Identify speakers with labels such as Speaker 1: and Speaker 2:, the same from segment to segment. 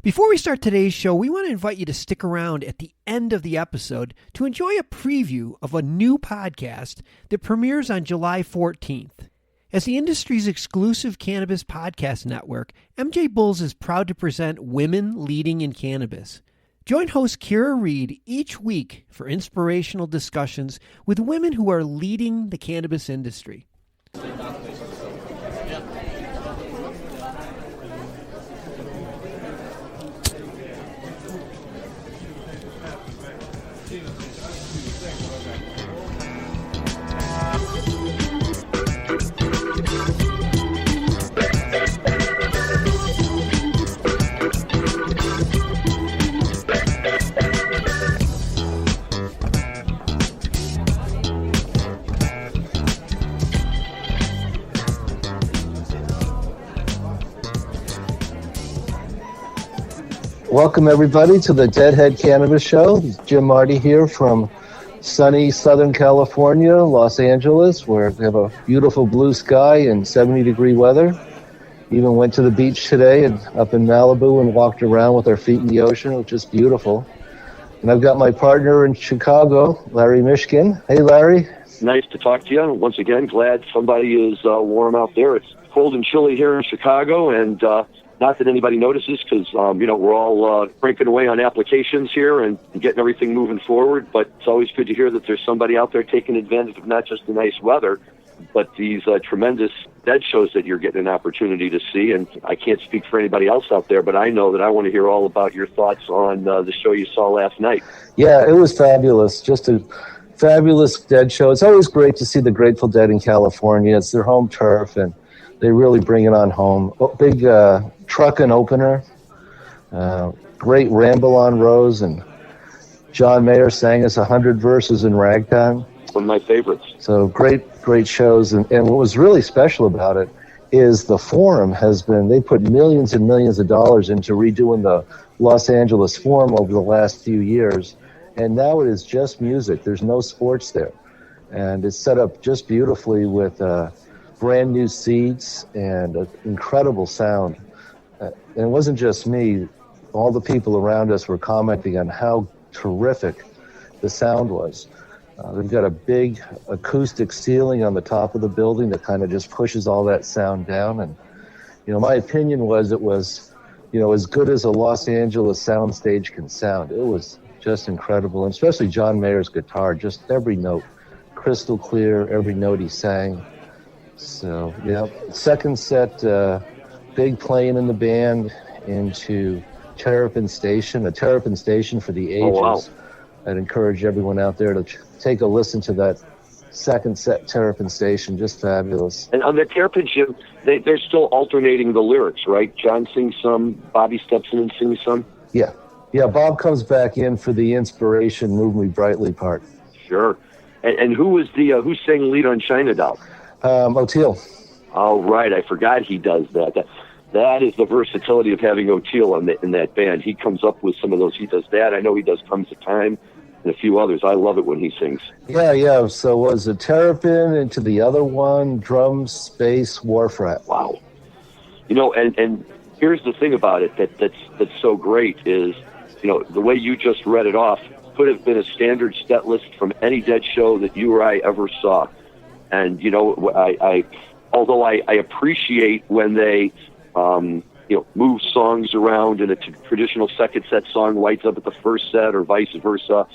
Speaker 1: Before we start today's show, we want to invite you to stick around at the end of the episode to enjoy a preview of a new podcast that premieres on July 14th. As the industry's exclusive cannabis podcast network, MJBulls is proud to present Women Leading in Cannabis. Join host Kira Reed each week for inspirational discussions with women who are leading the cannabis industry.
Speaker 2: Welcome, everybody, to the Deadhead Cannabis Show. Jim Marty here from sunny Southern California, Los Angeles, where we have a beautiful blue sky and 70-degree weather. Even went to the beach today and up in Malibu and walked around with our feet in the ocean, which is beautiful. And I've got my partner in Chicago, Larry Mishkin. Hey, Larry.
Speaker 3: Nice to talk to you. Once again, glad somebody is warm out there. It's cold and chilly here in Chicago, and not that anybody notices because, we're all cranking away on applications here and getting everything moving forward. But it's always good to hear that there's somebody out there taking advantage of not just the nice weather, but these tremendous dead shows that you're getting an opportunity to see. And I can't speak for anybody else out there, but I know that I want to hear all about your thoughts on the show you saw last night.
Speaker 2: Yeah, it was fabulous. Just a fabulous dead show. It's always great to see the Grateful Dead in California. It's their home turf, and they really bring it on home. Big truckin' opener, great ramble on Rose, and John Mayer sang us 100 verses in ragtime.
Speaker 3: One of my favorites.
Speaker 2: So great shows. And what was really special about it is the Forum they put millions and millions of dollars into redoing the Los Angeles Forum over the last few years. And now it is just music. There's no sports there. And it's set up just beautifully with brand new seats and an incredible sound. And it wasn't just me. All the people around us were commenting on how terrific the sound was. They've got a big acoustic ceiling on the top of the building that kind of just pushes all that sound down. And, my opinion was it was, as good as a Los Angeles soundstage can sound. It was just incredible, and especially John Mayer's guitar, just every note, crystal clear, every note he sang. So, second set, big playing in the band into Terrapin Station, a Terrapin Station for the ages.
Speaker 3: Oh, wow.
Speaker 2: I'd encourage everyone out there to take a listen to that second set Terrapin Station, just fabulous.
Speaker 3: And on the Terrapin, Jim, they're still alternating the lyrics, right? John sings some, Bobby steps in and sings some?
Speaker 2: Yeah, Bob comes back in for the inspiration, Move Me Brightly part.
Speaker 3: Sure. And who sang lead on China Doll?
Speaker 2: O'Teal.
Speaker 3: Oh, right. I forgot he does that. That is the versatility of having O'Teal in that band. He comes up with some of those. He does that. I know he does Comes a Time and a few others. I love it when he sings. Yeah.
Speaker 2: So was it Terrapin into the other one, drums, bass, Wharf Rat.
Speaker 3: Wow. And here's the thing about it that's so great is, the way you just read it off could have been a standard set list from any Dead show that you or I ever saw. And, although I appreciate when they, move songs around and a traditional second set song lights up at the first set or vice versa,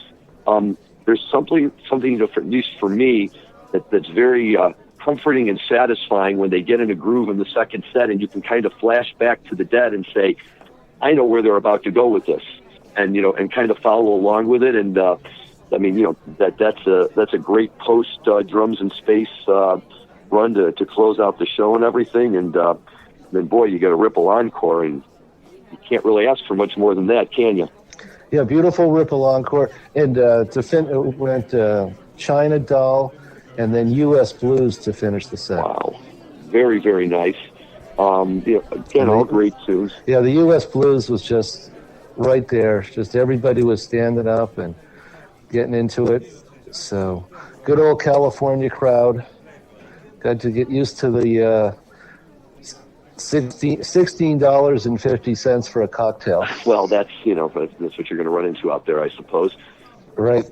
Speaker 3: there's something at least for me, that's very comforting and satisfying when they get in a groove in the second set and you can kind of flash back to the Dead and say, I know where they're about to go with this, and kind of follow along with it. And that's a great post drums and space run to close out the show and everything. And then, boy, you get a Ripple encore, and you can't really ask for much more than that, can you?
Speaker 2: Yeah, beautiful Ripple encore. And it went China Doll and then U.S. Blues to finish the set.
Speaker 3: Wow. Very, very nice. Again, all great tunes.
Speaker 2: Yeah, the U.S. Blues was just right there. Just everybody was standing up and getting into it. So, good old California crowd. Got to get used to the $16.50 for a cocktail.
Speaker 3: Well, that's what you're going to run into out there, I suppose.
Speaker 2: Right.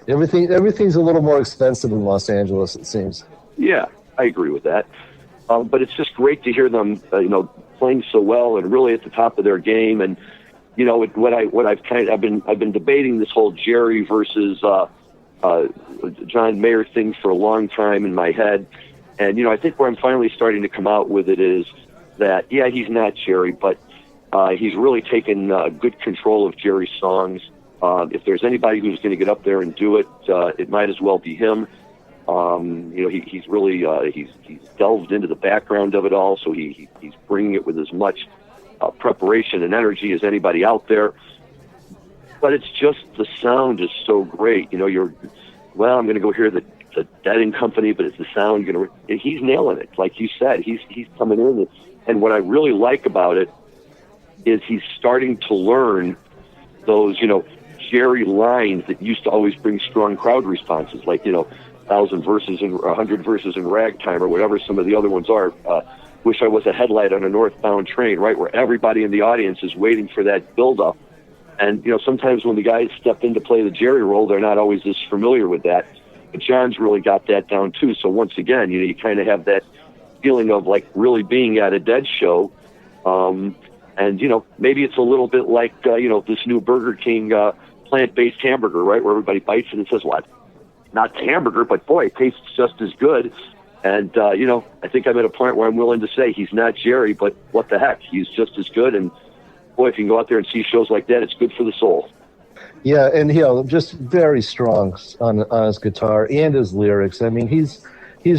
Speaker 2: Everything's a little more expensive in Los Angeles, it seems.
Speaker 3: Yeah, I agree with that. But it's just great to hear them, playing so well and really at the top of their game. And I've been debating this whole Jerry versus John Mayer thing for a long time in my head. And I think where I'm finally starting to come out with it is that he's not Jerry, but he's really taken good control of Jerry's songs. If there's anybody who's going to get up there and do it, it might as well be him. He's really he's delved into the background of it all, so he's bringing it with as much preparation and energy as anybody out there. But it's just the sound is so great. I'm going to go hear the Dead and Company, but it's the sound he's nailing it. Like you said, he's coming in, and what I really like about it is he's starting to learn those Jerry lines that used to always bring strong crowd responses, like 1,000 verses and 100 verses in ragtime or whatever some of the other ones are. Wish I was a headlight on a northbound train, right, where everybody in the audience is waiting for that build-up. And sometimes when the guys step in to play the Jerry role, they're not always as familiar with that. But John's really got that down too. So once again, you kind of have that feeling of like really being at a Dead show. And maybe it's a little bit like this new Burger King plant-based hamburger, right, where everybody bites it and says, "What? Not the hamburger, but boy, it tastes just as good." And I think I'm at a point where I'm willing to say he's not Jerry, but what the heck, he's just as good. And boy, if you can go out there and see shows like that, it's good for the soul.
Speaker 2: Yeah, and just very strong on his guitar and his lyrics. I mean, he's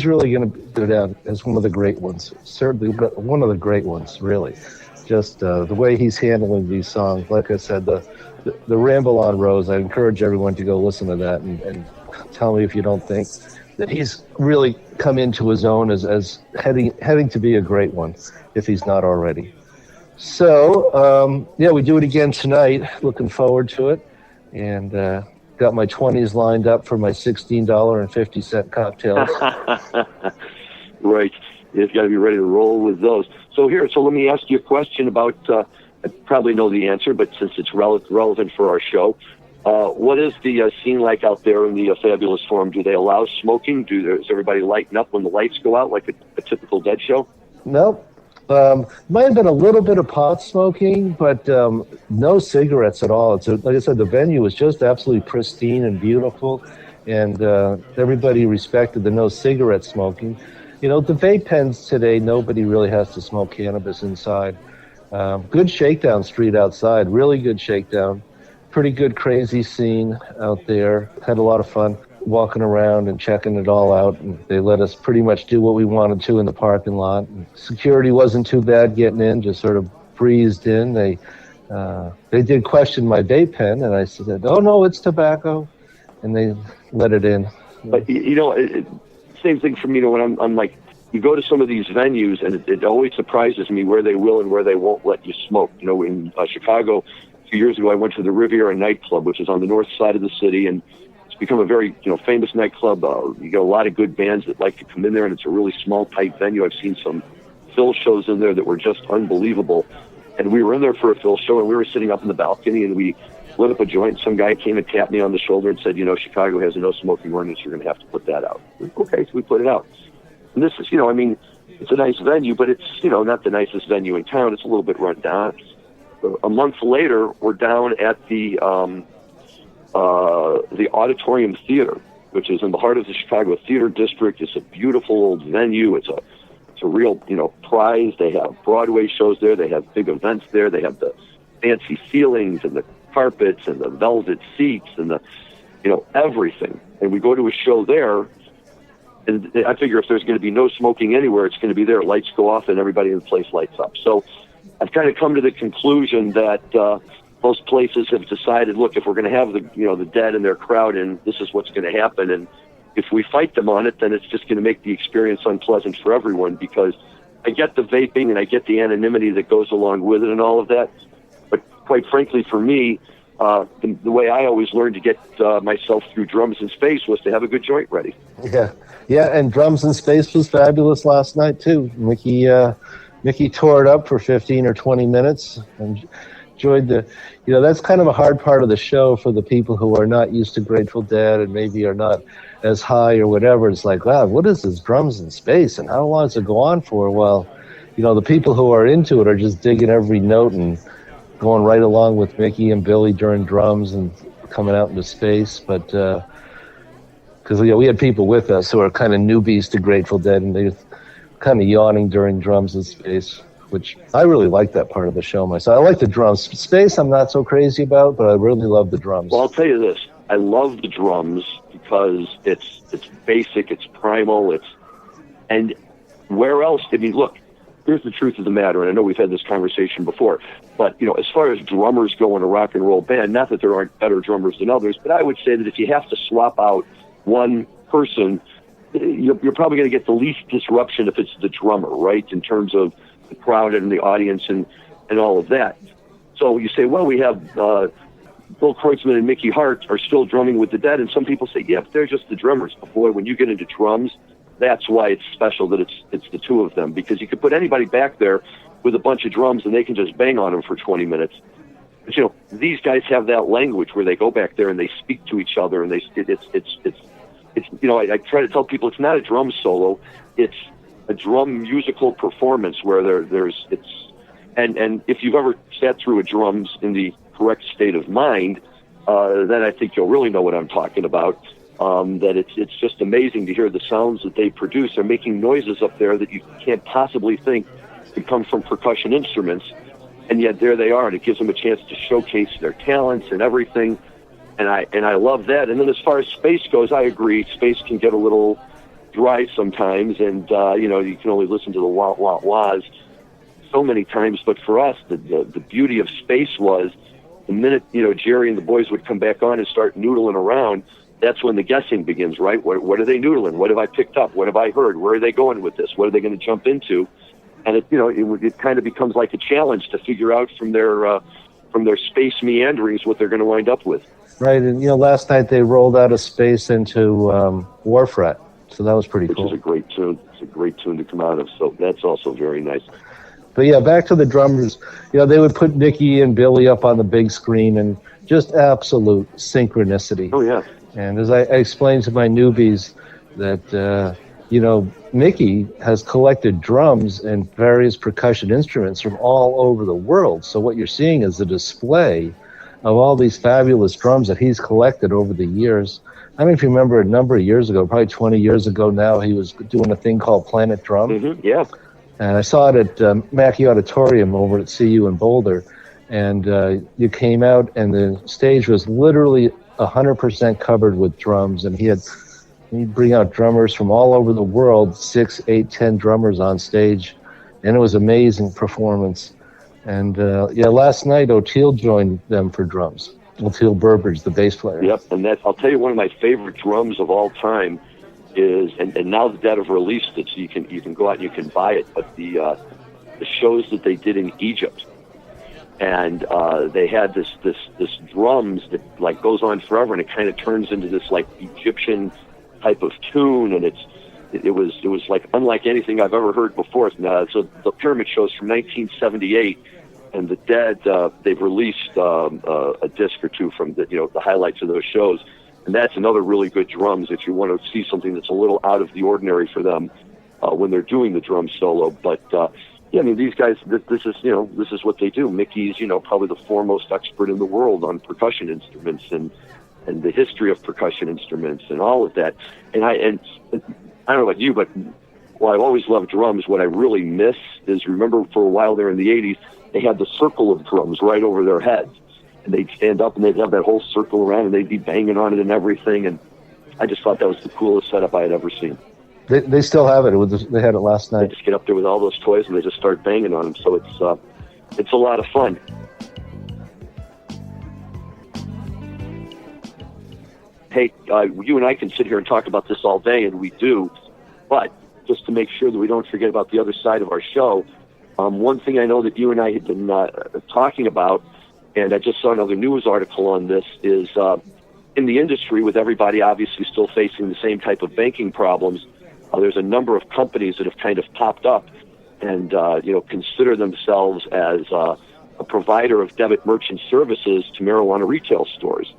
Speaker 2: really going to go down as one of the great ones. Certainly, one of the great ones, really. Just the way he's handling these songs. Like I said, the Ramble on Rose. I encourage everyone to go listen to that and tell me if you don't think that he's really come into his own as heading to be a great one, if he's not already. So, we do it again tonight. Looking forward to it. And got my 20s lined up for my $16.50 cocktails.
Speaker 3: Right. You've got to be ready to roll with those. So let me ask you a question about, I probably know the answer, but since it's relevant for our show, what is the scene like out there in the Fabulous Forum? Do they allow smoking? Does everybody lighten up when the lights go out like a typical Dead show?
Speaker 2: Nope. Might have been a little bit of pot smoking, but no cigarettes at all. Like I said, the venue was just absolutely pristine and beautiful, and everybody respected the no cigarette smoking. The vape pens today, nobody really has to smoke cannabis inside. Good shakedown street outside, really good shakedown. Pretty good crazy scene out there. Had a lot of fun walking around and checking it all out. And they let us pretty much do what we wanted to in the parking lot. And security wasn't too bad getting in, just sort of breezed in. They did question my vape pen, and I said, "Oh no, it's tobacco," and they let it in.
Speaker 3: But same thing for me. When I'm like, you go to some of these venues, and it always surprises me where they will and where they won't let you smoke. In Chicago, a few years ago, I went to the Riviera nightclub, which is on the north side of the city, and it's become a very famous nightclub. You get a lot of good bands that like to come in there, and it's a really small, tight venue. I've seen some Phil shows in there that were just unbelievable. And we were in there for a Phil show, and we were sitting up in the balcony, and we lit up a joint. Some guy came and tapped me on the shoulder and said, Chicago has a no smoking ordinance. You're going to have to put that out. Okay, so we put it out. And this is, it's a nice venue, but it's, not the nicest venue in town. It's a little bit run down. A month later, we're down at the Auditorium Theater, which is in the heart of the Chicago Theater District. It's a beautiful old venue. It's a real, prize. They have Broadway shows there. They have big events there. They have the fancy ceilings and the carpets and the velvet seats and the, everything. And we go to a show there, and I figure if there's going to be no smoking anywhere, it's going to be there. Lights go off and everybody in the place lights up. So I've kind of come to the conclusion that most places have decided, look, if we're going to have the Dead and their crowd in, this is what's going to happen. And if we fight them on it, then it's just going to make the experience unpleasant for everyone, because I get the vaping and I get the anonymity that goes along with it and all of that. But quite frankly, for me, the way I always learned to get myself through Drums in Space was to have a good joint ready.
Speaker 2: Yeah, and Drums in Space was fabulous last night, too. Mickey Mickey tore it up for 15 or 20 minutes and enjoyed that's kind of a hard part of the show for the people who are not used to Grateful Dead and maybe are not as high or whatever. It's like, wow, what is this drums in space and how long does it go on for? Well, the people who are into it are just digging every note and going right along with Mickey and Billy during drums and coming out into space. But because we had people with us who are kind of newbies to Grateful Dead, and they were kind of yawning during drums in space, which I really like that part of the show myself. I like the drums. Space I'm not so crazy about, but I really love the drums.
Speaker 3: Well, I'll tell you this. I love the drums because it's basic, it's primal, and where else? I mean, look, here's the truth of the matter, and I know we've had this conversation before, but, as far as drummers go in a rock and roll band, not that there aren't better drummers than others, but I would say that if you have to swap out one person, you're probably going to get the least disruption if it's the drummer, right, in terms of the crowd and the audience and all of that. So you say, well, we have Bill Kreutzmann and Mickey Hart are still drumming with the Dead, and some people say, yeah, but they're just the drummers. But boy, when you get into drums, that's why it's special that it's the two of them, because you could put anybody back there with a bunch of drums and they can just bang on them for 20 minutes. But, these guys have that language where they go back there and they speak to each other, and I try to tell people it's not a drum solo, it's a drum musical performance where and if you've ever sat through a drums in the correct state of mind, then I think you'll really know what I'm talking about. That it's just amazing to hear the sounds that they produce. They're making noises up there that you can't possibly think could come from percussion instruments, and yet there they are, and it gives them a chance to showcase their talents and everything. And I love that. And then as far as space goes, I agree. Space can get a little dry sometimes, and you can only listen to the wah wah wahs so many times. But for us, the beauty of space was the minute Jerry and the boys would come back on and start noodling around. That's when the guessing begins, right? What are they noodling? What have I picked up? What have I heard? Where are they going with this? What are they going to jump into? And it kind of becomes like a challenge to figure out from their space meanderings what they're going to wind up with.
Speaker 2: Right, and last night they rolled out of space into Warfret, so that was pretty cool.
Speaker 3: Which is a great tune. It's a great tune to come out of, so that's also very nice.
Speaker 2: But yeah, back to the drummers. They would put Mickey and Billy up on the big screen, and just absolute synchronicity.
Speaker 3: Oh yeah.
Speaker 2: And as I explained to my newbies that Mickey has collected drums and various percussion instruments from all over the world. So what you're seeing is a display of all these fabulous drums that he's collected over the years. I don't know if you remember a number of years ago, probably 20 years ago now, he was doing a thing called Planet Drum.
Speaker 3: Mm-hmm, yeah.
Speaker 2: And I saw it at Mackey Auditorium over at CU in Boulder. And you came out and the stage was literally 100% covered with drums. And he'd bring out drummers from all over the world, 6, 8, 10 drummers on stage. And it was amazing performance. And last night O'Teal joined them for drums. O'Teal Burbridge, the bass player.
Speaker 3: Yep, and I'll tell you, one of my favorite drums of all time is, and now the Dead have released it, so you can go out and you can buy it. But the shows that they did in Egypt, and they had this drums that like goes on forever, and it kind of turns into this like Egyptian type of tune, and it was like unlike anything I've ever heard before. So the Pyramid shows from 1978, and the Dead they've released a disc or two from the highlights of those shows, and that's another really good drums if you want to see something that's a little out of the ordinary for them when they're doing the drum solo. But I mean, these guys, this is what they do. Mickey's probably the foremost expert in the world on percussion instruments and the history of percussion instruments and all of that. And I don't know about you, but while I've always loved drums, what I really miss is, remember for a while there in the 80s, they had the circle of drums right over their heads. And they'd stand up and they'd have that whole circle around and they'd be banging on it and everything. And I just thought that was the coolest setup I had ever seen.
Speaker 2: They still have it. They had it last night.
Speaker 3: They just get up there with all those toys and they just start banging on them. So it's a lot of fun. Hey, you and I can sit here and talk about this all day, and we do. But just to make sure that we don't forget about the other side of our show, one thing I know that you and I had been talking about, and I just saw another news article on this, is in the industry, with everybody obviously still facing the same type of banking problems, there's a number of companies that have kind of popped up and consider themselves as a provider of debit merchant services to marijuana retail stores.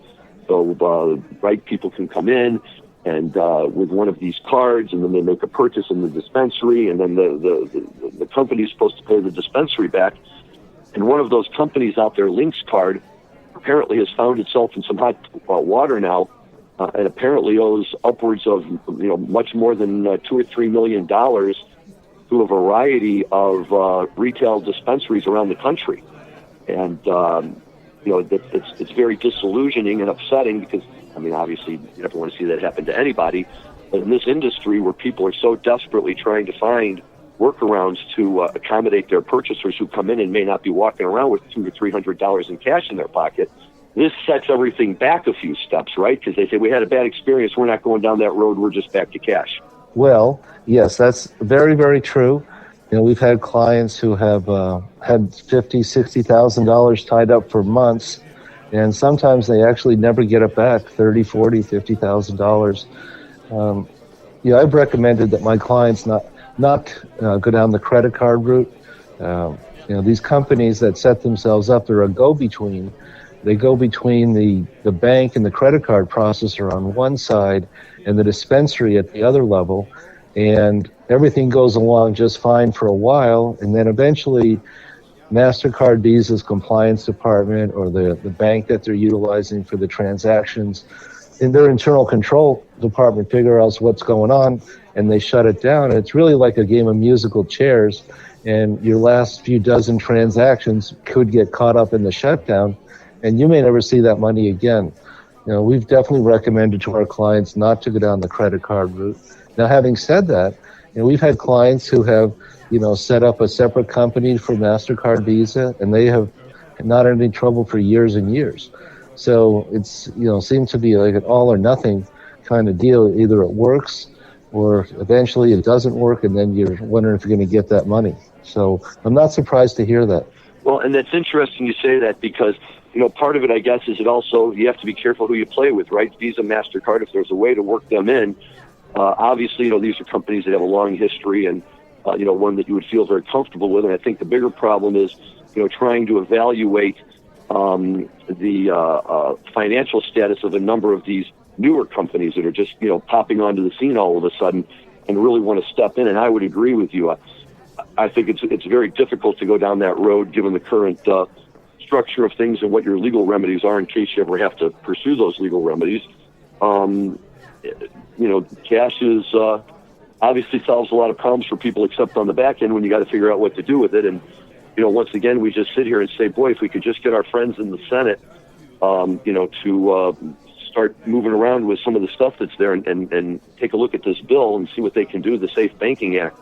Speaker 3: So, people can come in and with one of these cards, and then they make a purchase in the dispensary, and then the company is supposed to pay the dispensary back. And one of those companies out there, Link's Card, apparently has found itself in some hot water now, and apparently owes upwards of much more than $2 or $3 million to a variety of retail dispensaries around the country. And it's very disillusioning and upsetting because, obviously you never want to see that happen to anybody. But in this industry where people are so desperately trying to find workarounds to accommodate their purchasers who come in and may not be walking around with $200 or $300 in cash in their pocket, this sets everything back a few steps, right? Because they say, we had a bad experience, we're not going down that road, we're just back to cash.
Speaker 2: Well, yes, that's very, very true. We've had clients who have had $50,000, $60,000 tied up for months, and sometimes they actually never get it back, $30,000, $40,000, $50,000. I've recommended that my clients not go down the credit card route. These companies that set themselves up, they're a go-between. They go between the bank and the credit card processor on one side and the dispensary at the other level, and everything goes along just fine for a while, and then eventually MasterCard, Visa's compliance department or the bank that they're utilizing for the transactions in their internal control department figure out what's going on, and they shut it down. And it's really like a game of musical chairs, and your last few dozen transactions could get caught up in the shutdown, and you may never see that money again. We've definitely recommended to our clients not to go down the credit card route. Now, having said that, we've had clients who have, set up a separate company for MasterCard, Visa, and they have not had any trouble for years and years. So it's, seems to be like an all or nothing kind of deal. Either it works or eventually it doesn't work, and then you're wondering if you're going to get that money. So I'm not surprised to hear that.
Speaker 3: Well, and that's interesting you say that because, part of it, I guess, is it also, you have to be careful who you play with, right? Visa, MasterCard, if there's a way to work them in, obviously, these are companies that have a long history and, one that you would feel very comfortable with. And I think the bigger problem is, trying to evaluate the financial status of a number of these newer companies that are just, popping onto the scene all of a sudden and really want to step in. And I would agree with you. I think it's very difficult to go down that road given the current structure of things and what your legal remedies are in case you ever have to pursue those legal remedies. Cash is obviously solves a lot of problems for people except on the back end when you got to figure out what to do with it. And, once again, we just sit here and say, boy, if we could just get our friends in the Senate, to start moving around with some of the stuff that's there and take a look at this bill and see what they can do, the Safe Banking Act.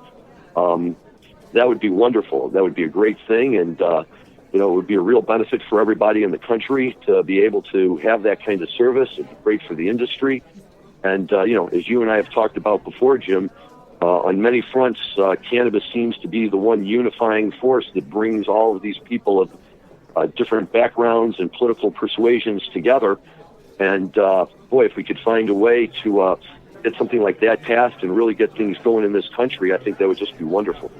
Speaker 3: That would be wonderful. That would be a great thing. And, it would be a real benefit for everybody in the country to be able to have that kind of service. It'd be great for the industry. And, as you and I have talked about before, Jim, on many fronts, cannabis seems to be the one unifying force that brings all of these people of different backgrounds and political persuasions together. And, boy, if we could find a way to get something like that passed and really get things going in this country, I think that would just be wonderful.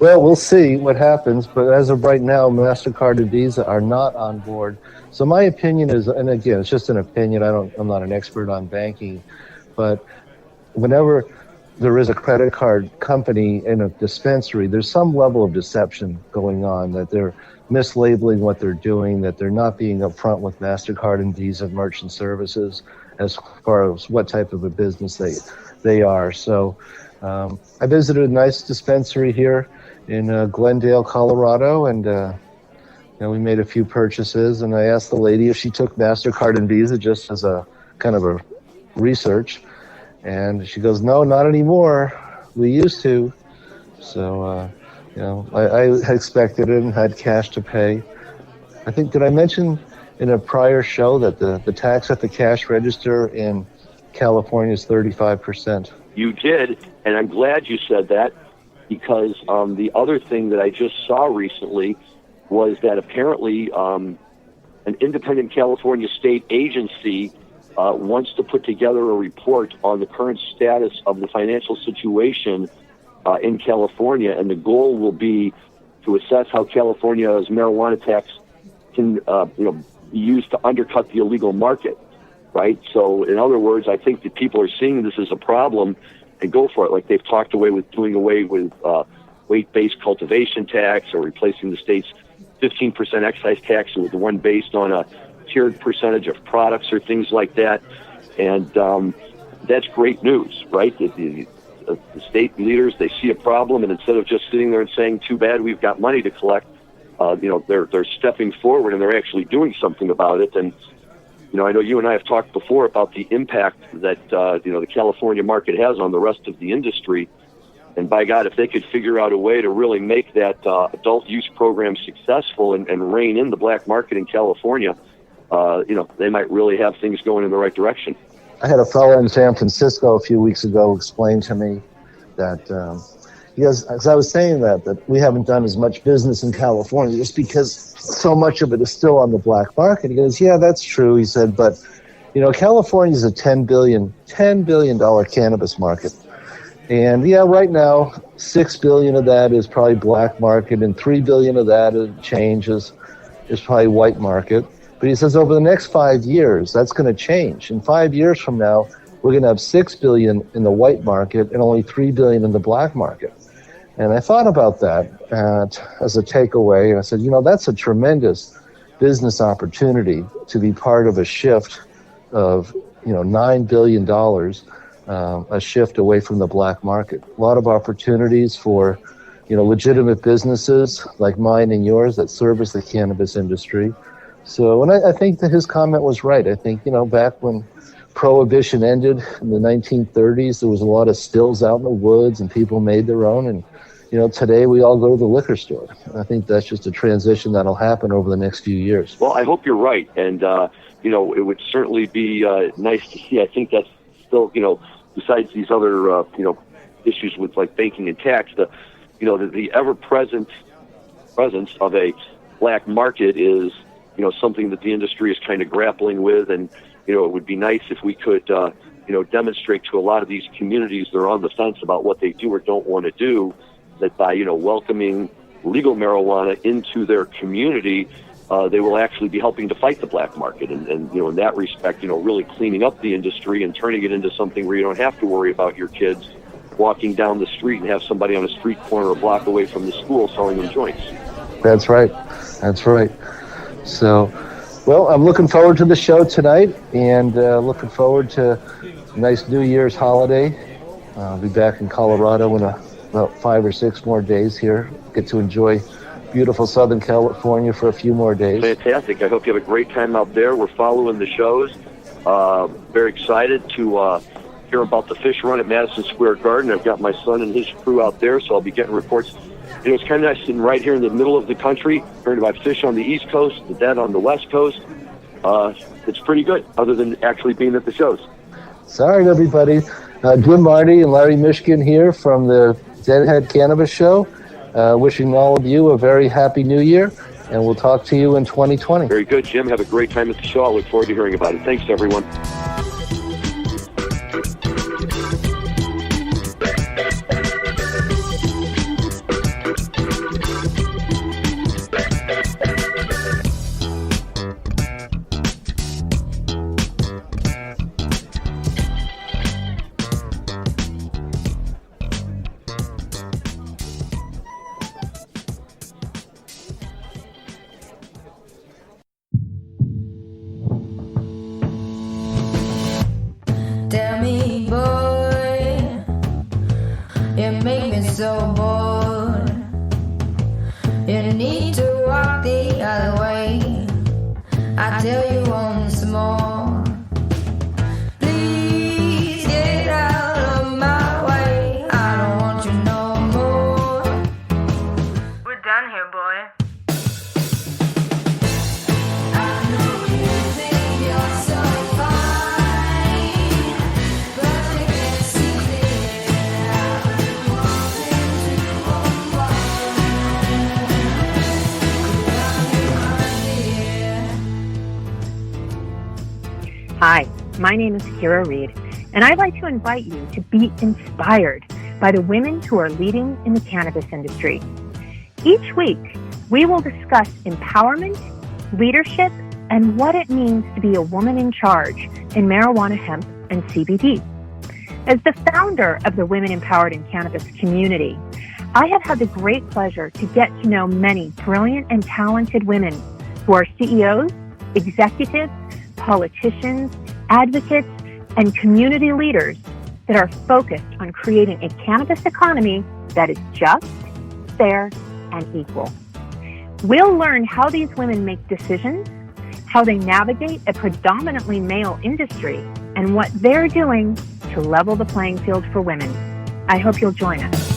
Speaker 2: Well, we'll see what happens, but as of right now, MasterCard and Visa are not on board. So my opinion is, and again, it's just an opinion, I'm not an expert on banking, but whenever there is a credit card company in a dispensary, there's some level of deception going on, that they're mislabeling what they're doing, that they're not being upfront with MasterCard and Visa merchant services as far as what type of a business they are. So I visited a nice dispensary here in Glendale, Colorado, and we made a few purchases, and I asked the lady if she took MasterCard and Visa just as a kind of a research, and she goes, no, not anymore. We used to. So, I expected it and had cash to pay. I think, did I mention in a prior show that the tax at the cash register in California is 35%? You
Speaker 3: did, and I'm glad you said that, because the other thing that I just saw recently was that apparently an independent California state agency wants to put together a report on the current status of the financial situation in California, and the goal will be to assess how California's marijuana tax can be used to undercut the illegal market, right? So in other words, I think that people are seeing this as a problem and go for it. Like they've talked doing away with weight-based cultivation tax, or replacing the state's 15% excise tax with the one based on a tiered percentage of products or things like that. And that's great news, right? The state leaders, they see a problem, and instead of just sitting there and saying, too bad, we've got money to collect, they're stepping forward and they're actually doing something about it. And I know you and I have talked before about the impact that the California market has on the rest of the industry. And by God, if they could figure out a way to really make that adult use program successful and rein in the black market in California, they might really have things going in the right direction.
Speaker 2: I had a fellow in San Francisco a few weeks ago explain to me that as I was saying that we haven't done as much business in California just because so much of it is still on the black market. He goes, yeah, that's true. He said, but California is a $10 billion cannabis market. And yeah, right now, $6 billion of that is probably black market, and $3 billion of that is probably white market. But he says over the next 5 years, that's going to change. In 5 years from now, we're going to have $6 billion in the white market and only $3 billion in the black market. And I thought about that as a takeaway. And I said, that's a tremendous business opportunity to be part of a shift of, $9 billion, a shift away from the black market. A lot of opportunities for, legitimate businesses like mine and yours that service the cannabis industry. So, and I think that his comment was right. I think, back when Prohibition ended in the 1930s, there was a lot of stills out in the woods and people made their own. And, today we all go to the liquor store. I think that's just a transition that'll happen over the next few years.
Speaker 3: Well, I hope you're right. And, it would certainly be nice to see. I think that's still, besides these other, issues with like banking and tax, the ever-present presence of a black market is, something that the industry is kind of grappling with. And, it would be nice if we could, demonstrate to a lot of these communities that are on the fence about what they do or don't want to do, that by, welcoming legal marijuana into their community, they will actually be helping to fight the black market. And in that respect, really cleaning up the industry and turning it into something where you don't have to worry about your kids walking down the street and have somebody on a street corner a block away from the school selling them joints.
Speaker 2: That's right. So, well, I'm looking forward to the show tonight, and looking forward to a nice New Year's holiday. I'll be back in Colorado in about 5 or 6 more days here. Get to enjoy beautiful Southern California for a few more days.
Speaker 3: Fantastic. I hope you have a great time out there. We're following the shows. Very excited to hear about the fish run at Madison Square Garden. I've got my son and his crew out there, so I'll be getting reports. It's kind of nice sitting right here in the middle of the country, hearing about fish on the East Coast, the dead on the West Coast. It's pretty good, other than actually being at the shows.
Speaker 2: Sorry, everybody. Jim, Marty, and Larry Mishkin here from the Deadhead Cannabis Show. Wishing all of you a very happy New Year, and we'll talk to you in 2020.
Speaker 3: Very good, Jim. Have a great time at the show. I look forward to hearing about it. Thanks, everyone.
Speaker 4: Tell me, boy, you make me so bored. You need to walk the other way. I tell you once more. Please get out of my way. I don't want you no more. We're done here, boy. I know you think you're so fine, but you can't see clear. I've been wanting to
Speaker 5: Hi, my name is Kira Reed, and I'd like to invite you to be inspired by the women who are leading in the cannabis industry. Each week, we will discuss empowerment, leadership, and what it means to be a woman in charge in marijuana, hemp, and CBD. As the founder of the Women Empowered in Cannabis community, I have had the great pleasure to get to know many brilliant and talented women who are CEOs, executives, politicians, advocates, and community leaders that are focused on creating a cannabis economy that is just, fair, and equal. We'll learn how these women make decisions, how they navigate a predominantly male industry, and what they're doing to level the playing field for women. I hope you'll join us.